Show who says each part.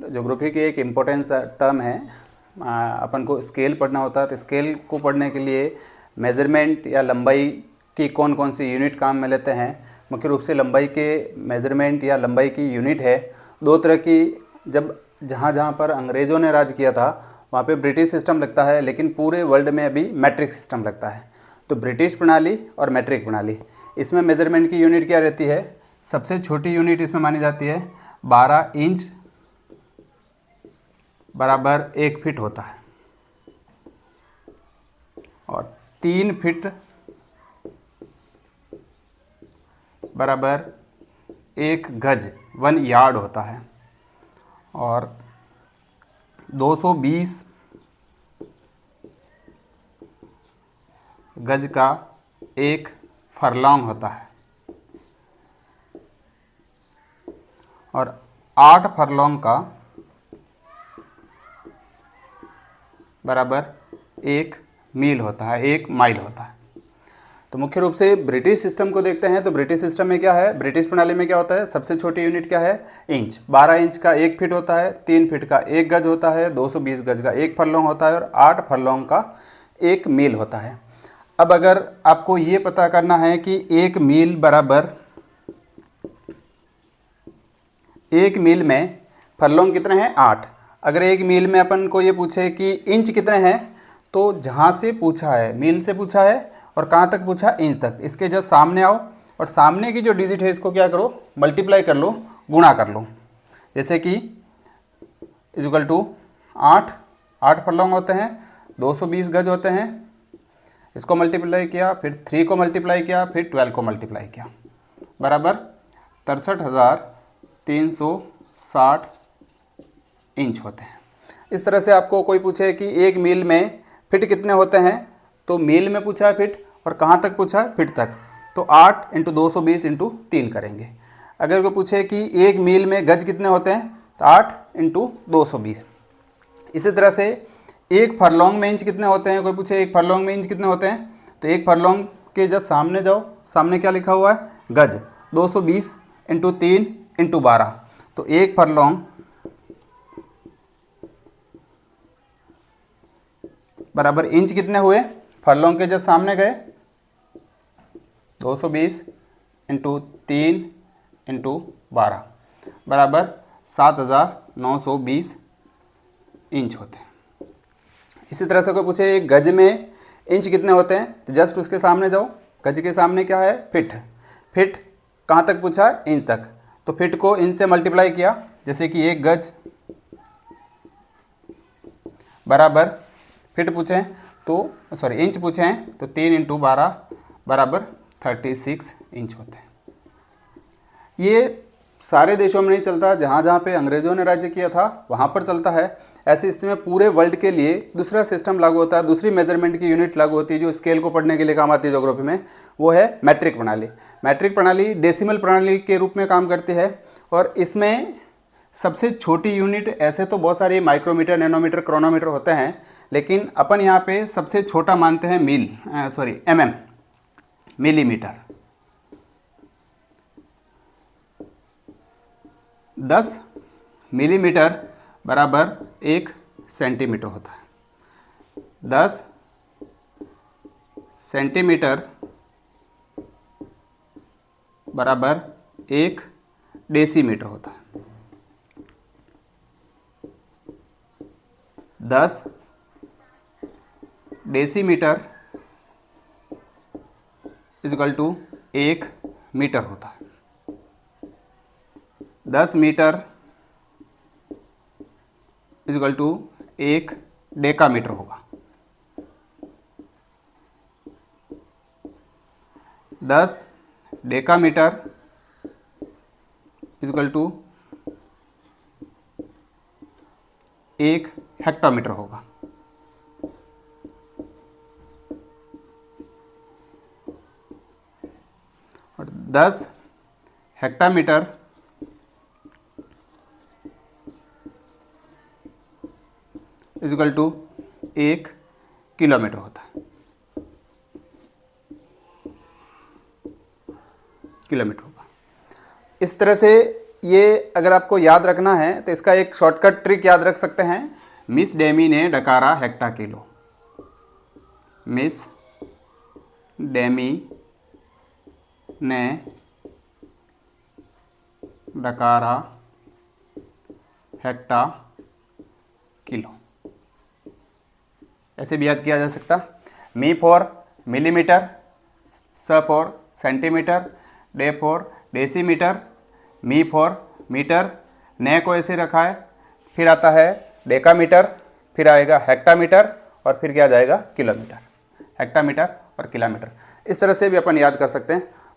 Speaker 1: Geography की एक importance term है। अपन को स्केल पढ़ना होता है, तो स्केल को पढ़ने के लिए मेज़रमेंट या लंबाई की कौन कौन सी यूनिट काम में लेते हैं। मुख्य रूप से लंबाई के मेज़रमेंट या लंबाई की यूनिट है दो तरह की। जब जहाँ जहाँ पर अंग्रेज़ों ने राज किया था वहाँ पे ब्रिटिश सिस्टम लगता है, लेकिन पूरे वर्ल्ड में अभी मैट्रिक सिस्टम लगता है। तो ब्रिटिश प्रणाली और मैट्रिक प्रणाली, इसमें मेज़रमेंट की यूनिट क्या रहती है? सबसे छोटी यूनिट इसमें मानी जाती है 12 इंच बराबर 1 फीट होता है, और 3 फीट बराबर 1 गज 1 यार्ड होता है, और 220 गज का 1 फरलॉन्ग होता है, और 8 फरलॉन्ग का बराबर 1 मील होता है, 1 माइल होता है। तो मुख्य रूप से ब्रिटिश सिस्टम को देखते हैं तो ब्रिटिश सिस्टम में क्या है, ब्रिटिश प्रणाली में क्या होता है, सबसे छोटी यूनिट क्या है, इंच। 12 इंच का 1 फीट होता है, 3 फीट का 1 गज होता है, 220 गज का 1 फरलॉन्ग होता है, और 8 फरलॉन्ग का 1 मील होता है। अब अगर आपको ये पता करना है कि 1 मील बराबर 1 मील में फरलॉन्ग कितने हैं, 8। अगर 1 मील में अपन को ये पूछे कि इंच कितने हैं, तो जहाँ से पूछा है मील से पूछा है और कहाँ तक पूछा, इंच तक, इसके जस्ट सामने आओ और सामने की जो डिजिट है इसको क्या करो, मल्टीप्लाई कर लो, गुणा कर लो। जैसे कि इजुकल टू 8 फरलॉन्ग होते हैं, 220 गज होते हैं, इसको मल्टीप्लाई किया, फिर 3 को मल्टीप्लाई किया, फिर 12 को मल्टीप्लाई किया, बराबर 63,360 इंच होते हैं। इस तरह से आपको कोई पूछे कि 1 मील में फिट कितने होते हैं, तो मील में पूछा है फिट और कहाँ तक पूछा है, फिट तक, तो 8 × 220 × 3 करेंगे। अगर कोई पूछे कि 1 मील में गज कितने होते हैं, तो 8 × 220। इसी तरह से 1 फरलॉन्ग में इंच कितने होते हैं, कोई पूछे 1 फरलॉन्ग में इंच कितने होते हैं, तो 1 फरलॉन्ग के जस्ट सामने जाओ, सामने क्या लिखा हुआ है, गज, 220 × 3 × 12, तो 1 फरलॉन्ग बराबर इंच कितने हुए, फरलॉन्ग के जस्ट सामने गए, 220 × 3 × 12 बराबर 7,920 इंच होते हैं। इसी तरह से कोई पूछे एक गज में इंच कितने होते हैं, तो जस्ट उसके सामने जाओ, गज के सामने क्या है, फिट। फिट कहाँ तक पूछा है, इंच तक, तो फिट को इंच से मल्टीप्लाई किया, जैसे कि 1 गज बराबर फिट पूछें तो सॉरी इंच पूछें तो 3 × 12 बराबर 36 इंच होते हैं। ये सारे देशों में नहीं चलता, जहाँ जहाँ पे अंग्रेज़ों ने राज्य किया था वहाँ पर चलता है। ऐसे स्थिति में पूरे वर्ल्ड के लिए दूसरा सिस्टम लागू होता है, दूसरी मेजरमेंट की यूनिट लागू होती है जो स्केल को पढ़ने के लिए काम आती है ज्योग्राफी में, वो है मैट्रिक प्रणाली। मैट्रिक प्रणाली डेसिमल प्रणाली के रूप में काम करती है, और इसमें सबसे छोटी यूनिट, ऐसे तो बहुत सारी माइक्रोमीटर, नैनोमीटर, क्रोनोमीटर होते हैं, लेकिन अपन यहाँ पे सबसे छोटा मानते हैं mm, मिलीमीटर। 10 मिलीमीटर बराबर 1 सेंटीमीटर होता है। 10 सेंटीमीटर बराबर 1 डेसीमीटर होता है। 10 डेसीमीटर इक्वल टू 1 मीटर होता है। 10 मीटर इक्वल टू 1 डेकामीटर होगा। 10 डेकामीटर इक्वल टू 1 हेक्टोमीटर होगा। और 10 हेक्टामीटर इक्वल टू 1 किलोमीटर होता है। किलोमीटर होगा। इस तरह से ये अगर आपको याद रखना है तो इसका एक शॉर्टकट ट्रिक याद रख सकते हैं। मिस डेमी ने डकारा हेक्टा किलो। मिस डेमी ने डकारा हेक्टा किलो, ऐसे भी याद किया जा सकता। मी फॉर मिलीमीटर, स फॉर सेंटीमीटर, डे फॉर डेसीमीटर, मी फॉर मीटर, ने को ऐसे रखा है, फिर आता है डेकामीटर, फिर आएगा हेक्टामीटर और फिर क्या आ जाएगा किलोमीटर। हेक्टामीटर और किलोमीटर, इस तरह से भी अपन याद कर सकते हैं।